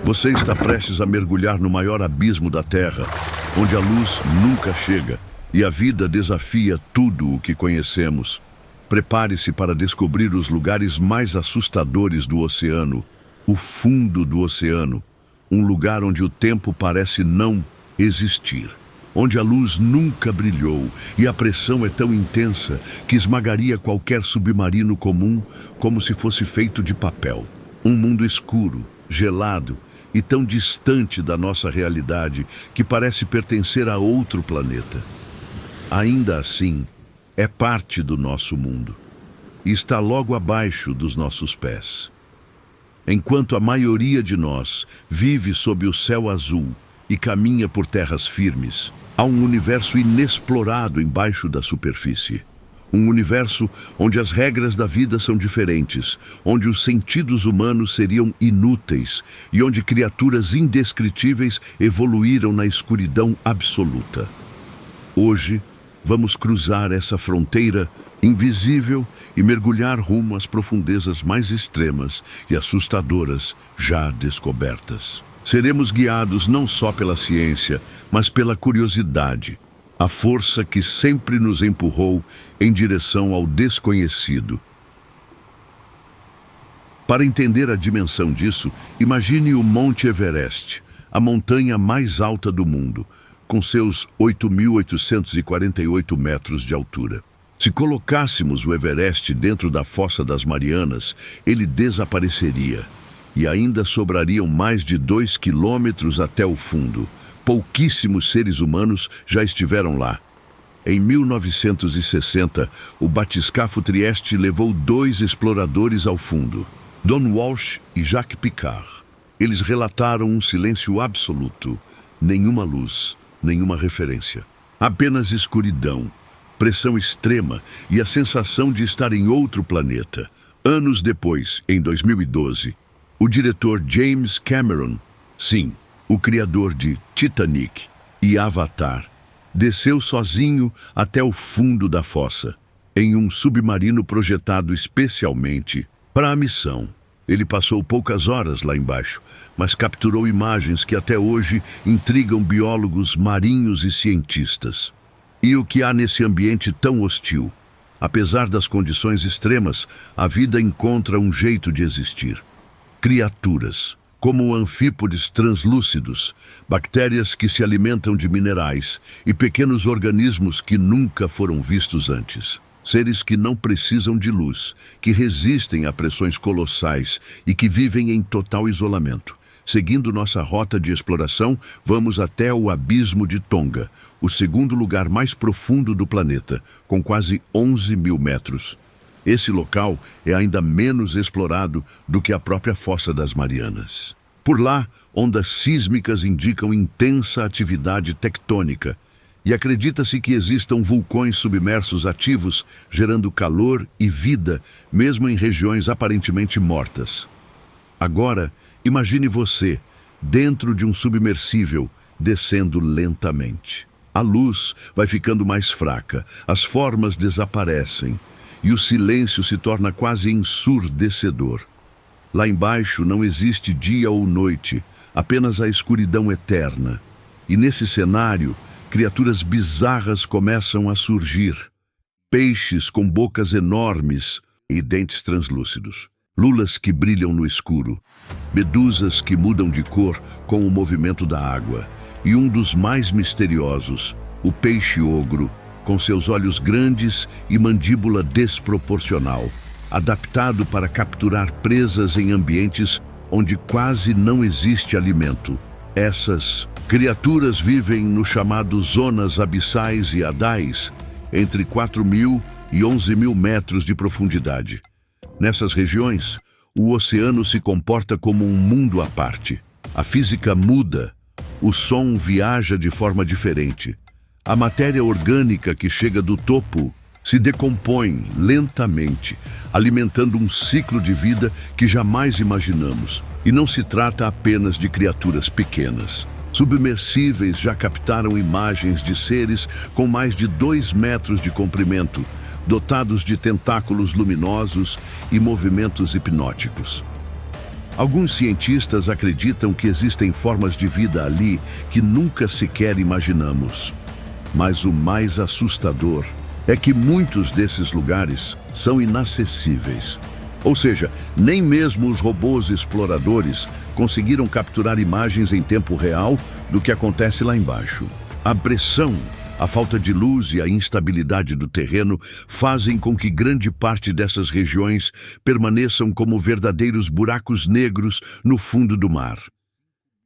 Você está prestes a mergulhar no maior abismo da Terra, onde a luz nunca chega e a vida desafia tudo o que conhecemos. Prepare-se para descobrir os lugares mais assustadores do oceano, o fundo do oceano, um lugar onde o tempo parece não existir, onde a luz nunca brilhou e a pressão é tão intensa que esmagaria qualquer submarino comum como se fosse feito de papel. Um mundo escuro, gelado e tão distante da nossa realidade que parece pertencer a outro planeta. Ainda assim, é parte do nosso mundo e está logo abaixo dos nossos pés. Enquanto a maioria de nós vive sob o céu azul e caminha por terras firmes, há um universo inexplorado embaixo da superfície. Um universo onde as regras da vida são diferentes, onde os sentidos humanos seriam inúteis e onde criaturas indescritíveis evoluíram na escuridão absoluta. Hoje, vamos cruzar essa fronteira invisível e mergulhar rumo às profundezas mais extremas e assustadoras já descobertas. Seremos guiados não só pela ciência, mas pela curiosidade, a força que sempre nos empurrou em direção ao desconhecido. Para entender a dimensão disso, imagine o Monte Everest, a montanha mais alta do mundo, com seus 8.848 metros de altura. Se colocássemos o Everest dentro da Fossa das Marianas, ele desapareceria, e ainda sobrariam mais de 2 quilômetros até o fundo. Pouquíssimos seres humanos já estiveram lá. Em 1960, o batiscafo Trieste levou 2 exploradores ao fundo, Don Walsh e Jacques Piccard. Eles relataram um silêncio absoluto, nenhuma luz, nenhuma referência. Apenas escuridão, pressão extrema e a sensação de estar em outro planeta. Anos depois, em 2012, o diretor James Cameron, sim, o criador de Titanic e Avatar, desceu sozinho até o fundo da fossa, em um submarino projetado especialmente para a missão. Ele passou poucas horas lá embaixo, mas capturou imagens que até hoje intrigam biólogos marinhos e cientistas. E o que há nesse ambiente tão hostil? Apesar das condições extremas, a vida encontra um jeito de existir. Criaturas, como anfípodes translúcidos, bactérias que se alimentam de minerais e pequenos organismos que nunca foram vistos antes. Seres que não precisam de luz, que resistem a pressões colossais e que vivem em total isolamento. Seguindo nossa rota de exploração, vamos até o Abismo de Tonga, o segundo lugar mais profundo do planeta, com quase 11.000 metros. Esse local é ainda menos explorado do que a própria Fossa das Marianas. Por lá, ondas sísmicas indicam intensa atividade tectônica e acredita-se que existam vulcões submersos ativos, gerando calor e vida, mesmo em regiões aparentemente mortas. Agora, imagine você, dentro de um submersível, descendo lentamente. A luz vai ficando mais fraca, as formas desaparecem e o silêncio se torna quase ensurdecedor. Lá embaixo não existe dia ou noite, apenas a escuridão eterna. E nesse cenário, criaturas bizarras começam a surgir. Peixes com bocas enormes e dentes translúcidos. Lulas que brilham no escuro. Medusas que mudam de cor com o movimento da água. E um dos mais misteriosos, o peixe-ogro, com seus olhos grandes e mandíbula desproporcional, adaptado para capturar presas em ambientes onde quase não existe alimento. Essas criaturas vivem no chamado zonas abissais e hadais, entre 4.000 e 11.000 metros de profundidade. Nessas regiões, o oceano se comporta como um mundo à parte. A física muda, o som viaja de forma diferente. A matéria orgânica que chega do topo se decompõe lentamente, alimentando um ciclo de vida que jamais imaginamos. E não se trata apenas de criaturas pequenas. Submersíveis já captaram imagens de seres com mais de 2 metros de comprimento, dotados de tentáculos luminosos e movimentos hipnóticos. Alguns cientistas acreditam que existem formas de vida ali que nunca sequer imaginamos. Mas o mais assustador é que muitos desses lugares são inacessíveis. Ou seja, nem mesmo os robôs exploradores conseguiram capturar imagens em tempo real do que acontece lá embaixo. A pressão, a falta de luz e a instabilidade do terreno fazem com que grande parte dessas regiões permaneçam como verdadeiros buracos negros no fundo do mar.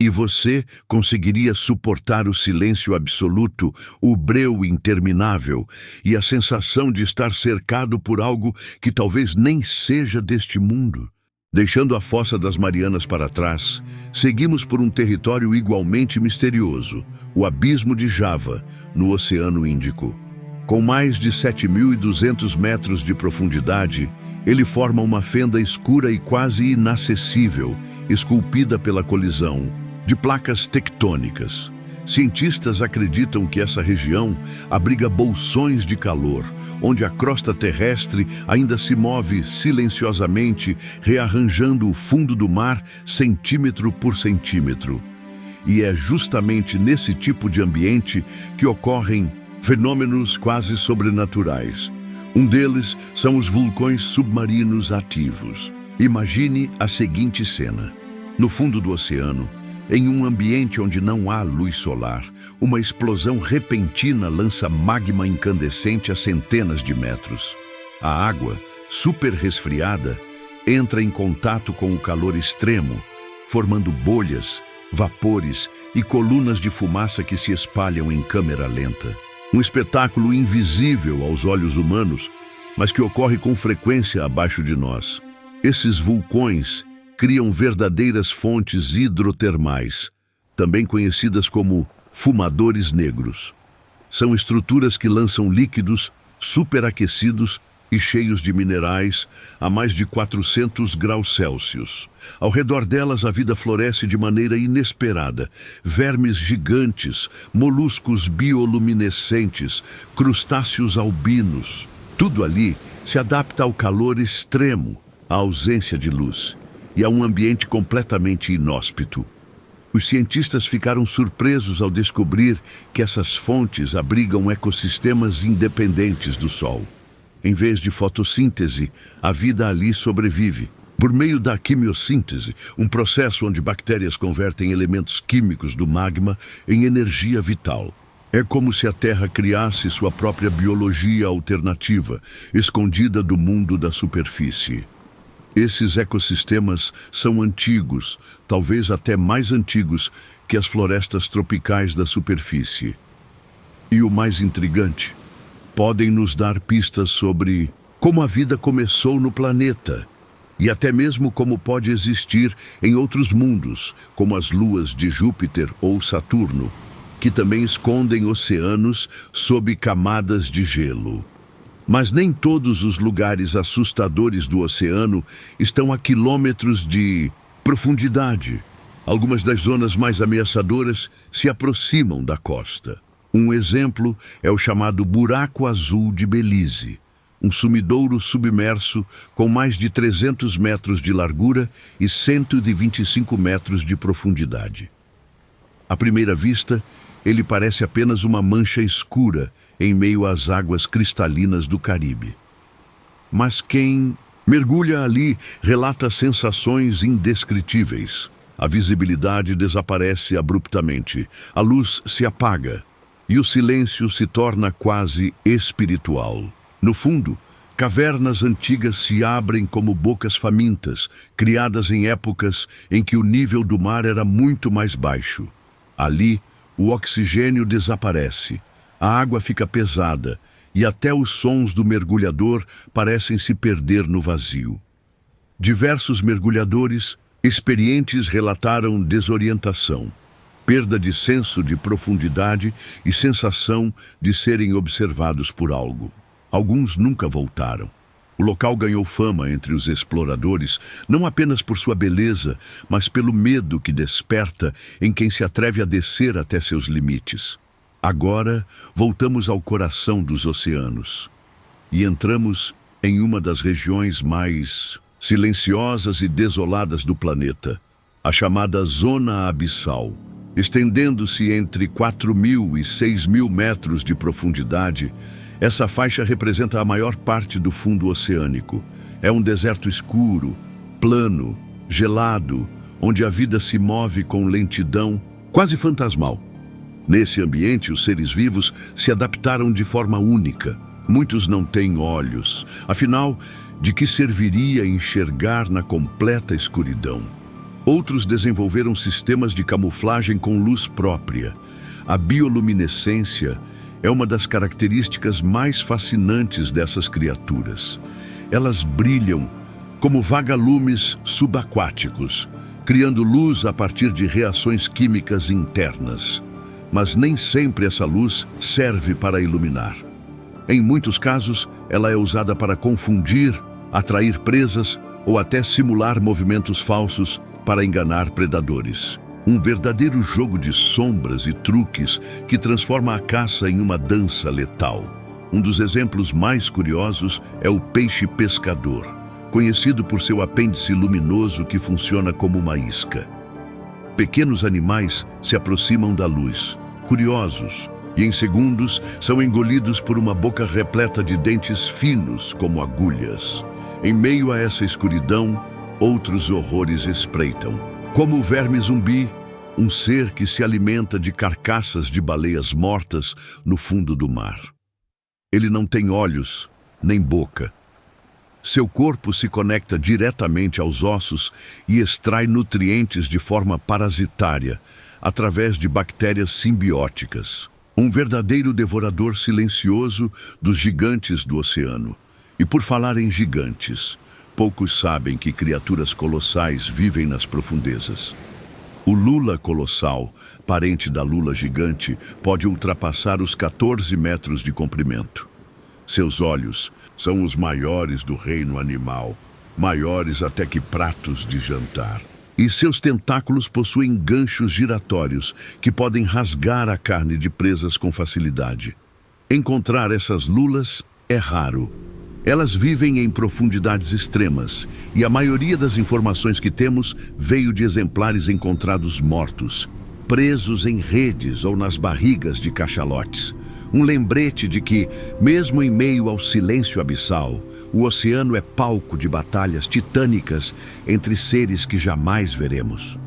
E você conseguiria suportar o silêncio absoluto, o breu interminável e a sensação de estar cercado por algo que talvez nem seja deste mundo? Deixando a Fossa das Marianas para trás, seguimos por um território igualmente misterioso, o Abismo de Java, no Oceano Índico. Com mais de 7.200 metros de profundidade, ele forma uma fenda escura e quase inacessível, esculpida pela colisão de placas tectônicas. Cientistas acreditam que essa região abriga bolsões de calor, onde a crosta terrestre ainda se move silenciosamente, rearranjando o fundo do mar centímetro por centímetro. E é justamente nesse tipo de ambiente que ocorrem fenômenos quase sobrenaturais. Um deles são os vulcões submarinos ativos. Imagine a seguinte cena. No fundo do oceano, em um ambiente onde não há luz solar, uma explosão repentina lança magma incandescente a centenas de metros. A água, super resfriada, entra em contato com o calor extremo, formando bolhas, vapores e colunas de fumaça que se espalham em câmera lenta. Um espetáculo invisível aos olhos humanos, mas que ocorre com frequência abaixo de nós. Esses vulcões criam verdadeiras fontes hidrotermais, também conhecidas como fumadores negros. São estruturas que lançam líquidos superaquecidos e cheios de minerais a mais de 400 graus Celsius. Ao redor delas, a vida floresce de maneira inesperada. Vermes gigantes, moluscos bioluminescentes, crustáceos albinos. Tudo ali se adapta ao calor extremo, à ausência de luz e a um ambiente completamente inóspito. Os cientistas ficaram surpresos ao descobrir que essas fontes abrigam ecossistemas independentes do Sol. Em vez de fotossíntese, a vida ali sobrevive. Por meio da quimiossíntese, um processo onde bactérias convertem elementos químicos do magma em energia vital. É como se a Terra criasse sua própria biologia alternativa, escondida do mundo da superfície. Esses ecossistemas são antigos, talvez até mais antigos que as florestas tropicais da superfície. E o mais intrigante, podem nos dar pistas sobre como a vida começou no planeta e até mesmo como pode existir em outros mundos, como as luas de Júpiter ou Saturno, que também escondem oceanos sob camadas de gelo. Mas nem todos os lugares assustadores do oceano estão a quilômetros de profundidade. Algumas das zonas mais ameaçadoras se aproximam da costa. Um exemplo é o chamado Buraco Azul de Belize, um sumidouro submerso com mais de 300 metros de largura e 125 metros de profundidade. À primeira vista, ele parece apenas uma mancha escura em meio às águas cristalinas do Caribe. Mas quem mergulha ali relata sensações indescritíveis. A visibilidade desaparece abruptamente, a luz se apaga e o silêncio se torna quase espiritual. No fundo, cavernas antigas se abrem como bocas famintas, criadas em épocas em que o nível do mar era muito mais baixo. Ali, o oxigênio desaparece, a água fica pesada e até os sons do mergulhador parecem se perder no vazio. Diversos mergulhadores experientes relataram desorientação, perda de senso de profundidade e sensação de serem observados por algo. Alguns nunca voltaram. O local ganhou fama entre os exploradores, não apenas por sua beleza, mas pelo medo que desperta em quem se atreve a descer até seus limites. Agora, voltamos ao coração dos oceanos e entramos em uma das regiões mais silenciosas e desoladas do planeta, a chamada Zona Abissal. Estendendo-se entre 4.000 e 6.000 metros de profundidade, essa faixa representa a maior parte do fundo oceânico. É um deserto escuro, plano, gelado, onde a vida se move com lentidão, quase fantasmal. Nesse ambiente, os seres vivos se adaptaram de forma única. Muitos não têm olhos. Afinal, de que serviria enxergar na completa escuridão? Outros desenvolveram sistemas de camuflagem com luz própria. A bioluminescência é uma das características mais fascinantes dessas criaturas. Elas brilham como vagalumes subaquáticos, criando luz a partir de reações químicas internas. Mas nem sempre essa luz serve para iluminar. Em muitos casos, ela é usada para confundir, atrair presas ou até simular movimentos falsos para enganar predadores. Um verdadeiro jogo de sombras e truques que transforma a caça em uma dança letal. Um dos exemplos mais curiosos é o peixe pescador, conhecido por seu apêndice luminoso que funciona como uma isca. Pequenos animais se aproximam da luz, curiosos, e em segundos são engolidos por uma boca repleta de dentes finos como agulhas. Em meio a essa escuridão, outros horrores espreitam, como o verme zumbi, um ser que se alimenta de carcaças de baleias mortas no fundo do mar. Ele não tem olhos, nem boca. Seu corpo se conecta diretamente aos ossos e extrai nutrientes de forma parasitária, através de bactérias simbióticas. Um verdadeiro devorador silencioso dos gigantes do oceano. E por falar em gigantes, poucos sabem que criaturas colossais vivem nas profundezas. O lula colossal, parente da lula gigante, pode ultrapassar os 14 metros de comprimento. Seus olhos são os maiores do reino animal, maiores até que pratos de jantar. E seus tentáculos possuem ganchos giratórios que podem rasgar a carne de presas com facilidade. Encontrar essas lulas é raro. Elas vivem em profundidades extremas, e a maioria das informações que temos veio de exemplares encontrados mortos, presos em redes ou nas barrigas de cachalotes. Um lembrete de que, mesmo em meio ao silêncio abissal, o oceano é palco de batalhas titânicas entre seres que jamais veremos.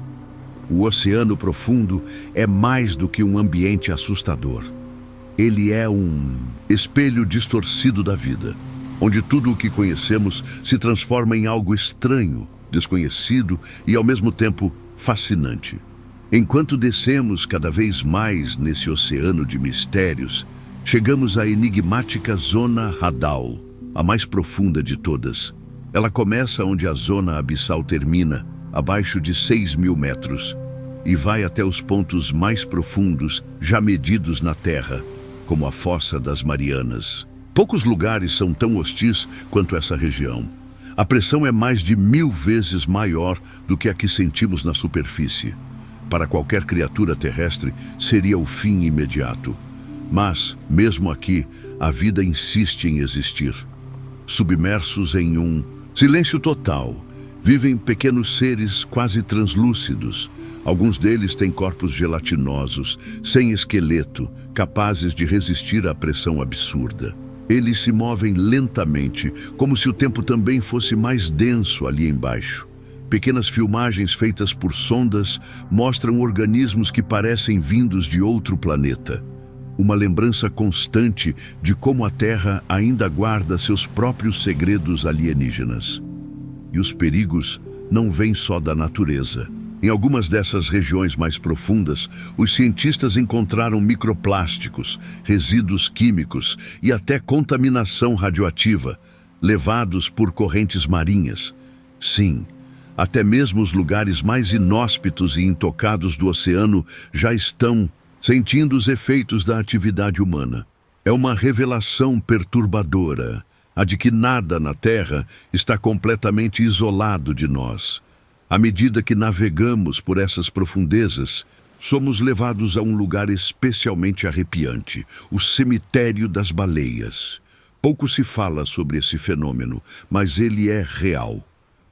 O oceano profundo é mais do que um ambiente assustador. Ele é um espelho distorcido da vida, onde tudo o que conhecemos se transforma em algo estranho, desconhecido e, ao mesmo tempo, fascinante. Enquanto descemos cada vez mais nesse oceano de mistérios, chegamos à enigmática Zona Hadal, a mais profunda de todas. Ela começa onde a Zona Abissal termina, abaixo de 6.000 metros, e vai até os pontos mais profundos já medidos na Terra, como a Fossa das Marianas. Poucos lugares são tão hostis quanto essa região. A pressão é mais de 1000 vezes maior do que a que sentimos na superfície. Para qualquer criatura terrestre, seria o fim imediato. Mas, mesmo aqui, a vida insiste em existir. Submersos em um silêncio total, vivem pequenos seres quase translúcidos. Alguns deles têm corpos gelatinosos, sem esqueleto, capazes de resistir à pressão absurda. Eles se movem lentamente, como se o tempo também fosse mais denso ali embaixo. Pequenas filmagens feitas por sondas mostram organismos que parecem vindos de outro planeta. Uma lembrança constante de como a Terra ainda guarda seus próprios segredos alienígenas. E os perigos não vêm só da natureza. Em algumas dessas regiões mais profundas, os cientistas encontraram microplásticos, resíduos químicos e até contaminação radioativa, levados por correntes marinhas. Sim, até mesmo os lugares mais inóspitos e intocados do oceano já estão sentindo os efeitos da atividade humana. É uma revelação perturbadora, a de que nada na Terra está completamente isolado de nós. À medida que navegamos por essas profundezas, somos levados a um lugar especialmente arrepiante, o cemitério das baleias. Pouco se fala sobre esse fenômeno, mas ele é real.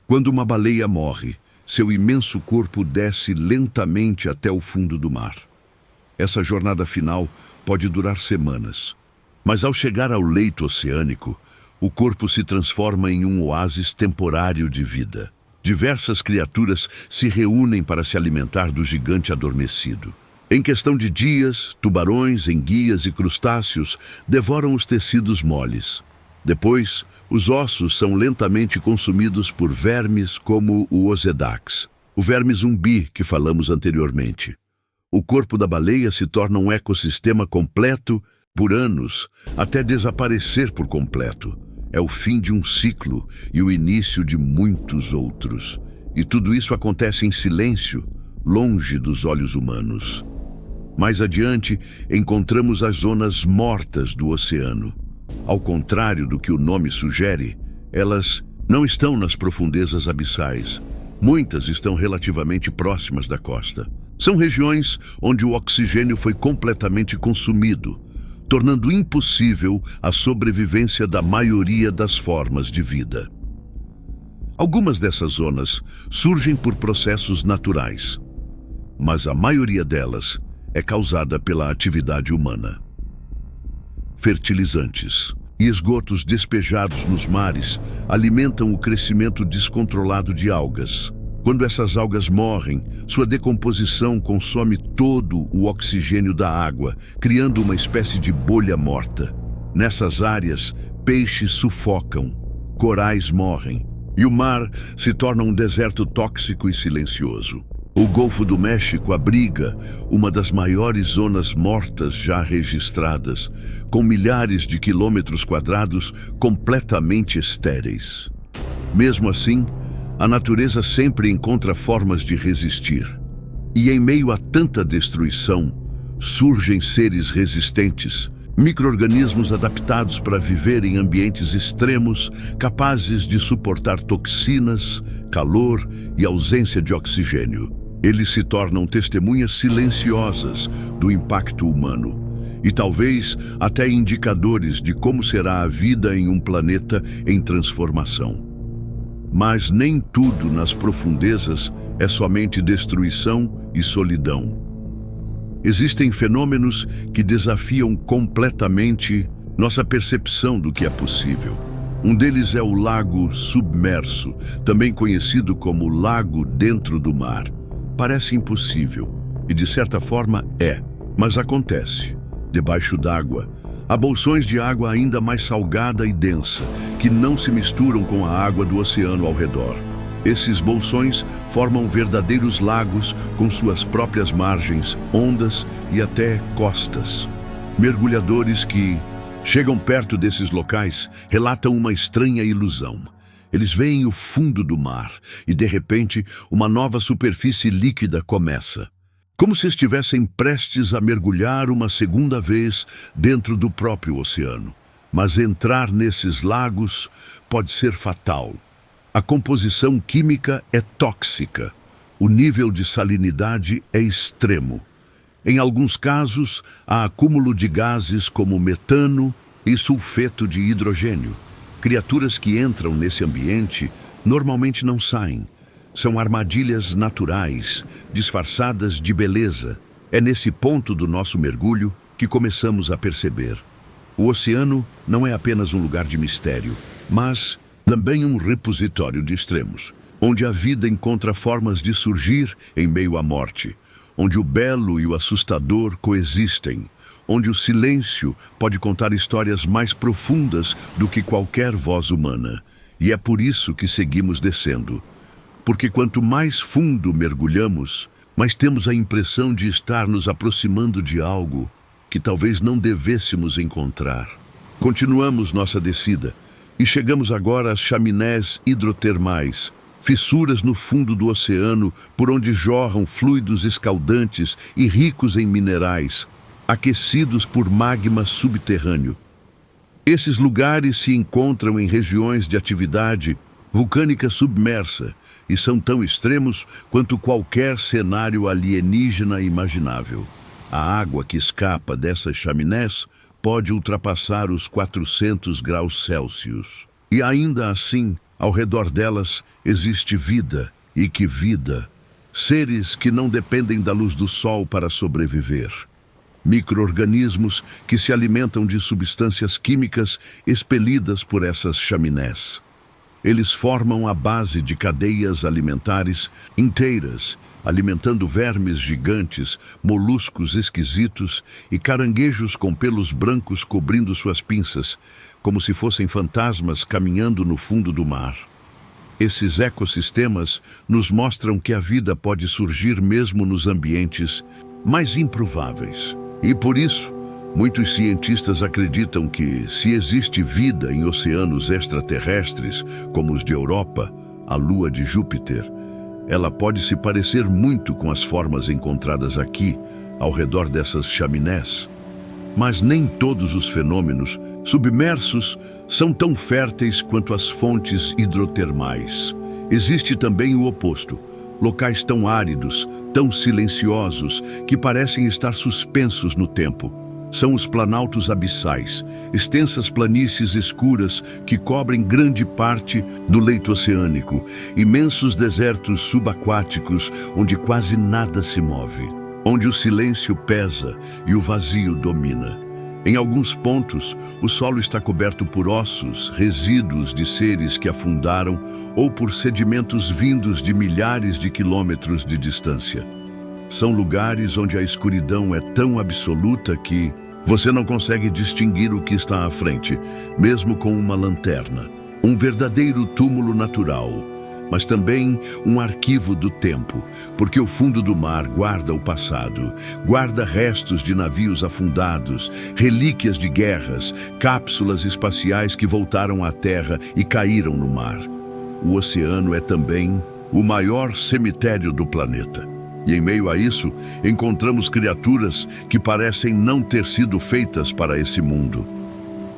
Quando uma baleia morre, seu imenso corpo desce lentamente até o fundo do mar. Essa jornada final pode durar semanas, mas ao chegar ao leito oceânico, o corpo se transforma em um oásis temporário de vida. Diversas criaturas se reúnem para se alimentar do gigante adormecido. Em questão de dias, tubarões, enguias e crustáceos devoram os tecidos moles. Depois, os ossos são lentamente consumidos por vermes como o Osedax, o verme zumbi que falamos anteriormente. O corpo da baleia se torna um ecossistema completo por anos, até desaparecer por completo. É o fim de um ciclo e o início de muitos outros. E tudo isso acontece em silêncio, longe dos olhos humanos. Mais adiante, encontramos as zonas mortas do oceano. Ao contrário do que o nome sugere, elas não estão nas profundezas abissais. Muitas estão relativamente próximas da costa. São regiões onde o oxigênio foi completamente consumido, tornando impossível a sobrevivência da maioria das formas de vida. Algumas dessas zonas surgem por processos naturais, mas a maioria delas é causada pela atividade humana. Fertilizantes e esgotos despejados nos mares alimentam o crescimento descontrolado de algas. Quando essas algas morrem, sua decomposição consome todo o oxigênio da água, criando uma espécie de bolha morta. Nessas áreas, peixes sufocam, corais morrem, e o mar se torna um deserto tóxico e silencioso. O Golfo do México abriga uma das maiores zonas mortas já registradas, com milhares de quilômetros quadrados completamente estéreis. Mesmo assim, a natureza sempre encontra formas de resistir. E em meio a tanta destruição, surgem seres resistentes, micro-organismos adaptados para viver em ambientes extremos, capazes de suportar toxinas, calor e ausência de oxigênio. Eles se tornam testemunhas silenciosas do impacto humano e talvez até indicadores de como será a vida em um planeta em transformação. Mas nem tudo nas profundezas é somente destruição e solidão. Existem fenômenos que desafiam completamente nossa percepção do que é possível. Um deles é o lago submerso, também conhecido como lago dentro do mar. Parece impossível, e de certa forma é, mas acontece. Debaixo d'água, há bolsões de água ainda mais salgada e densa, que não se misturam com a água do oceano ao redor. Esses bolsões formam verdadeiros lagos com suas próprias margens, ondas e até costas. Mergulhadores que chegam perto desses locais relatam uma estranha ilusão. Eles veem o fundo do mar e, de repente, uma nova superfície líquida começa. Como se estivessem prestes a mergulhar uma segunda vez dentro do próprio oceano. Mas entrar nesses lagos pode ser fatal. A composição química é tóxica. O nível de salinidade é extremo. Em alguns casos, há acúmulo de gases como metano e sulfeto de hidrogênio. Criaturas que entram nesse ambiente normalmente não saem. São armadilhas naturais, disfarçadas de beleza. É nesse ponto do nosso mergulho que começamos a perceber. O oceano não é apenas um lugar de mistério, mas também um repositório de extremos, onde a vida encontra formas de surgir em meio à morte, onde o belo e o assustador coexistem, onde o silêncio pode contar histórias mais profundas do que qualquer voz humana. E é por isso que seguimos descendo. Porque quanto mais fundo mergulhamos, mais temos a impressão de estar nos aproximando de algo que talvez não devêssemos encontrar. Continuamos nossa descida e chegamos agora às chaminés hidrotermais, fissuras no fundo do oceano por onde jorram fluidos escaldantes e ricos em minerais, aquecidos por magma subterrâneo. Esses lugares se encontram em regiões de atividade vulcânica submersa e são tão extremos quanto qualquer cenário alienígena imaginável. A água que escapa dessas chaminés pode ultrapassar os 400 graus Celsius. E ainda assim, Ao redor delas existe vida, e que vida! Seres que não dependem da luz do sol para sobreviver. Micro-organismos que se alimentam de substâncias químicas expelidas por essas chaminés. Eles formam a base de cadeias alimentares inteiras, alimentando vermes gigantes, moluscos esquisitos e caranguejos com pelos brancos cobrindo suas pinças, como se fossem fantasmas caminhando no fundo do mar. Esses ecossistemas nos mostram que a vida pode surgir mesmo nos ambientes mais improváveis. E por isso, muitos cientistas acreditam que, se existe vida em oceanos extraterrestres, como os de Europa, a Lua de Júpiter, ela pode se parecer muito com as formas encontradas aqui, ao redor dessas chaminés. Mas nem todos os fenômenos submersos são tão férteis quanto as fontes hidrotermais. Existe também o oposto. Locais tão áridos, tão silenciosos, que parecem estar suspensos no tempo. São os planaltos abissais, extensas planícies escuras que cobrem grande parte do leito oceânico, imensos desertos subaquáticos onde quase nada se move, onde o silêncio pesa e o vazio domina. Em alguns pontos, o solo está coberto por ossos, resíduos de seres que afundaram ou por sedimentos vindos de milhares de quilômetros de distância. São lugares onde a escuridão é tão absoluta que você não consegue distinguir o que está à frente, mesmo com uma lanterna. Um verdadeiro túmulo natural, mas também um arquivo do tempo, porque o fundo do mar guarda o passado, guarda restos de navios afundados, relíquias de guerras, cápsulas espaciais que voltaram à Terra e caíram no mar. O oceano é também o maior cemitério do planeta. E em meio a isso, encontramos criaturas que parecem não ter sido feitas para esse mundo.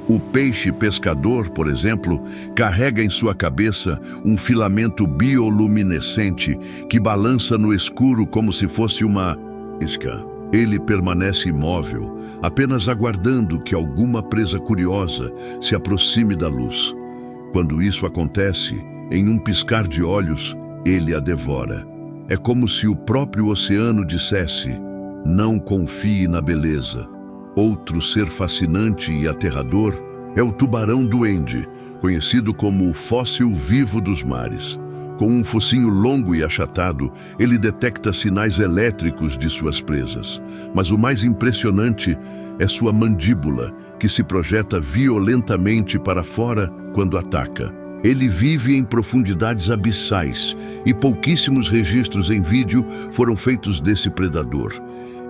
O peixe pescador, por exemplo, carrega em sua cabeça um filamento bioluminescente que balança no escuro como se fosse uma isca. Ele permanece imóvel, apenas aguardando que alguma presa curiosa se aproxime da luz. Quando isso acontece, em um piscar de olhos, ele a devora. É como se o próprio oceano dissesse: não confie na beleza. Outro ser fascinante e aterrador é o tubarão-duende, conhecido como o fóssil vivo dos mares. Com um focinho longo e achatado, ele detecta sinais elétricos de suas presas. Mas o mais impressionante é sua mandíbula, que se projeta violentamente para fora quando ataca. Ele vive em profundidades abissais e pouquíssimos registros em vídeo foram feitos desse predador.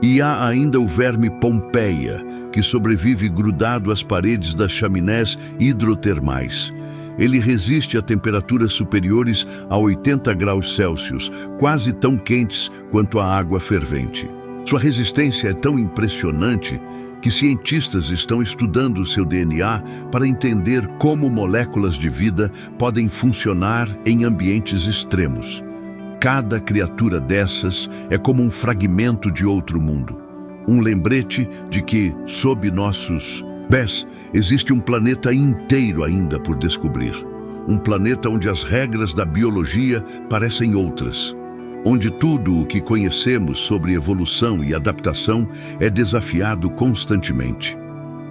E há ainda o verme Pompeia, que sobrevive grudado às paredes das chaminés hidrotermais. Ele resiste a temperaturas superiores a 80 graus Celsius, quase tão quentes quanto a água fervente. Sua resistência é tão impressionante que cientistas estão estudando seu DNA para entender como moléculas de vida podem funcionar em ambientes extremos. Cada criatura dessas é como um fragmento de outro mundo. Um lembrete de que, sob nossos pés, existe um planeta inteiro ainda por descobrir. Um planeta onde as regras da biologia parecem outras. Onde tudo o que conhecemos sobre evolução e adaptação é desafiado constantemente.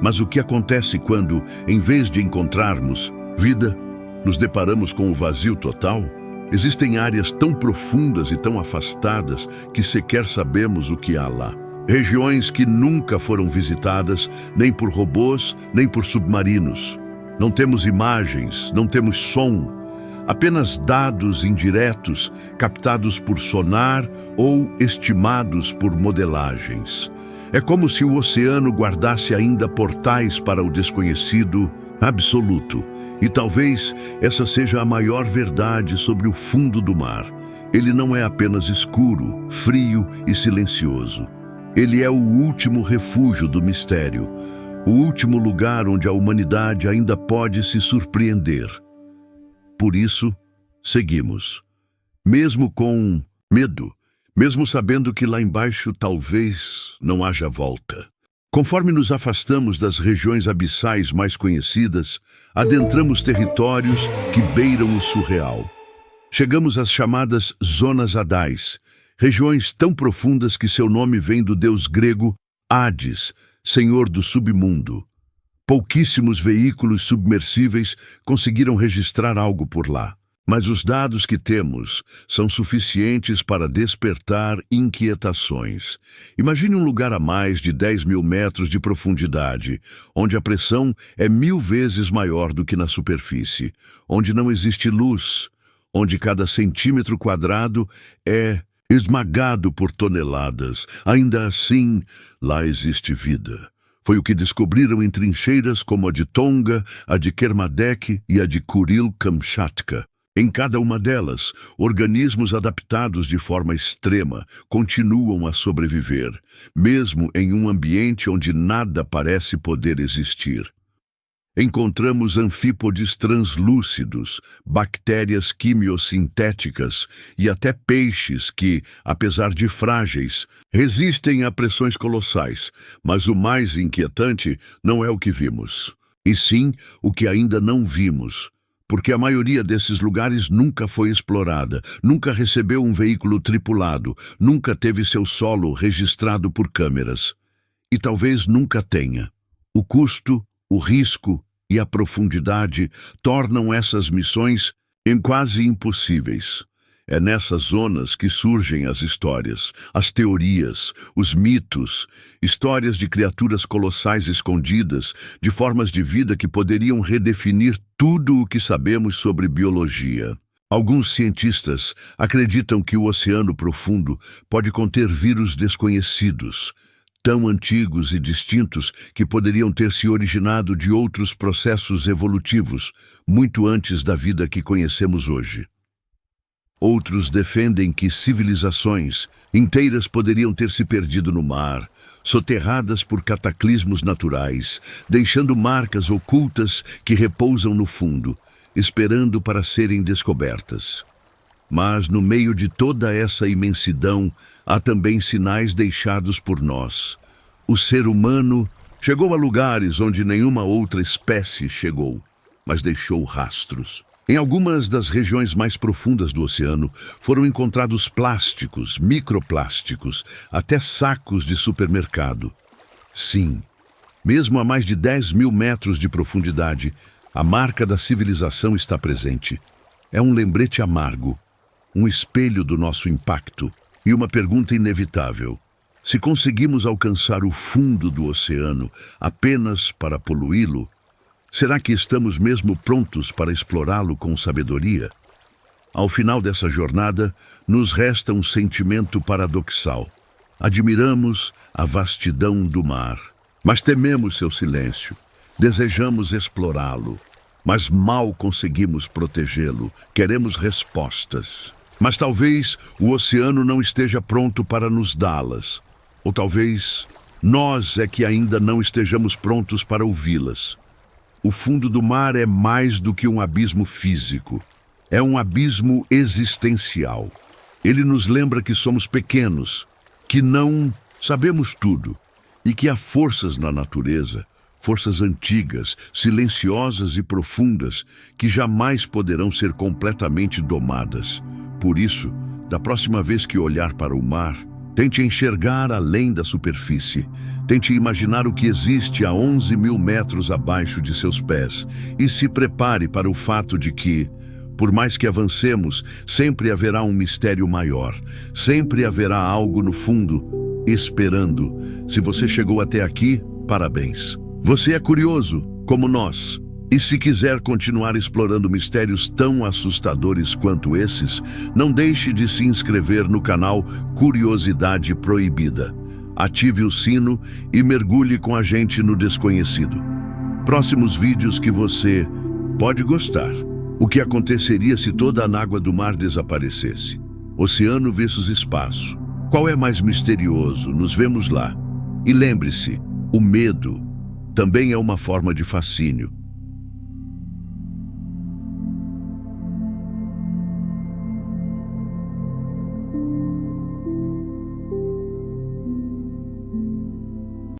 Mas o que acontece quando, em vez de encontrarmos vida, nos deparamos com o vazio total? Existem áreas tão profundas e tão afastadas que sequer sabemos o que há lá. Regiões que nunca foram visitadas, nem por robôs, nem por submarinos. Não temos imagens, não temos som, apenas dados indiretos captados por sonar ou estimados por modelagens. É como se o oceano guardasse ainda portais para o desconhecido absoluto. E talvez essa seja a maior verdade sobre o fundo do mar. Ele não é apenas escuro, frio e silencioso. Ele é o último refúgio do mistério, o último lugar onde a humanidade ainda pode se surpreender. Por isso, seguimos. Mesmo com medo, mesmo sabendo que lá embaixo talvez não haja volta. Conforme nos afastamos das regiões abissais mais conhecidas, adentramos territórios que beiram o surreal. Chegamos às chamadas zonas hadais, regiões tão profundas que seu nome vem do deus grego Hades, senhor do submundo. Pouquíssimos veículos submersíveis conseguiram registrar algo por lá, mas os dados que temos são suficientes para despertar inquietações. Imagine um lugar a mais de 10.000 metros de profundidade, onde a pressão é 1000 vezes maior do que na superfície, onde não existe luz, onde cada centímetro quadrado é esmagado por toneladas. Ainda assim, lá existe vida. Foi o que descobriram em trincheiras como a de Tonga, a de Kermadec e a de Kuril-Kamchatka. Em cada uma delas, organismos adaptados de forma extrema continuam a sobreviver, mesmo em um ambiente onde nada parece poder existir. Encontramos anfípodes translúcidos, bactérias quimiosintéticas e até peixes que, apesar de frágeis, resistem a pressões colossais. Mas o mais inquietante não é o que vimos, e sim o que ainda não vimos, porque a maioria desses lugares nunca foi explorada, nunca recebeu um veículo tripulado, nunca teve seu solo registrado por câmeras. E talvez nunca tenha. O custo, o risco e a profundidade tornam essas missões quase impossíveis. É nessas zonas que surgem as histórias, as teorias, os mitos, histórias de criaturas colossais escondidas, de formas de vida que poderiam redefinir tudo o que sabemos sobre biologia. Alguns cientistas acreditam que o oceano profundo pode conter vírus desconhecidos, tão antigos e distintos que poderiam ter se originado de outros processos evolutivos, muito antes da vida que conhecemos hoje. Outros defendem que civilizações inteiras poderiam ter se perdido no mar, soterradas por cataclismos naturais, deixando marcas ocultas que repousam no fundo, esperando para serem descobertas. Mas no meio de toda essa imensidão, há também sinais deixados por nós. O ser humano chegou a lugares onde nenhuma outra espécie chegou, mas deixou rastros. Em algumas das regiões mais profundas do oceano, foram encontrados plásticos, microplásticos, até sacos de supermercado. Sim, mesmo a mais de 10.000 metros de profundidade, a marca da civilização está presente. É um lembrete amargo, um espelho do nosso impacto e uma pergunta inevitável. Se conseguimos alcançar o fundo do oceano apenas para poluí-lo, será que estamos mesmo prontos para explorá-lo com sabedoria? Ao final dessa jornada, nos resta um sentimento paradoxal. Admiramos a vastidão do mar, mas tememos seu silêncio. Desejamos explorá-lo, mas mal conseguimos protegê-lo. Queremos respostas. Mas talvez o oceano não esteja pronto para nos dá-las. Ou talvez nós é que ainda não estejamos prontos para ouvi-las. O fundo do mar é mais do que um abismo físico. É um abismo existencial. Ele nos lembra que somos pequenos, que não sabemos tudo e que há forças na natureza, forças antigas, silenciosas e profundas, que jamais poderão ser completamente domadas. Por isso, da próxima vez que olhar para o mar, tente enxergar além da superfície. Tente imaginar o que existe a 11.000 metros abaixo de seus pés e se prepare para o fato de que, por mais que avancemos, sempre haverá um mistério maior. Sempre haverá algo no fundo, esperando. Se você chegou até aqui, parabéns. Você é curioso, como nós. E se quiser continuar explorando mistérios tão assustadores quanto esses, não deixe de se inscrever no canal Curiosidade Proibida. Ative o sino e mergulhe com a gente no desconhecido. Próximos vídeos que você pode gostar. O que aconteceria se toda a água do mar desaparecesse? Oceano versus espaço. Qual é mais misterioso? Nos vemos lá. E lembre-se, o medo também é uma forma de fascínio.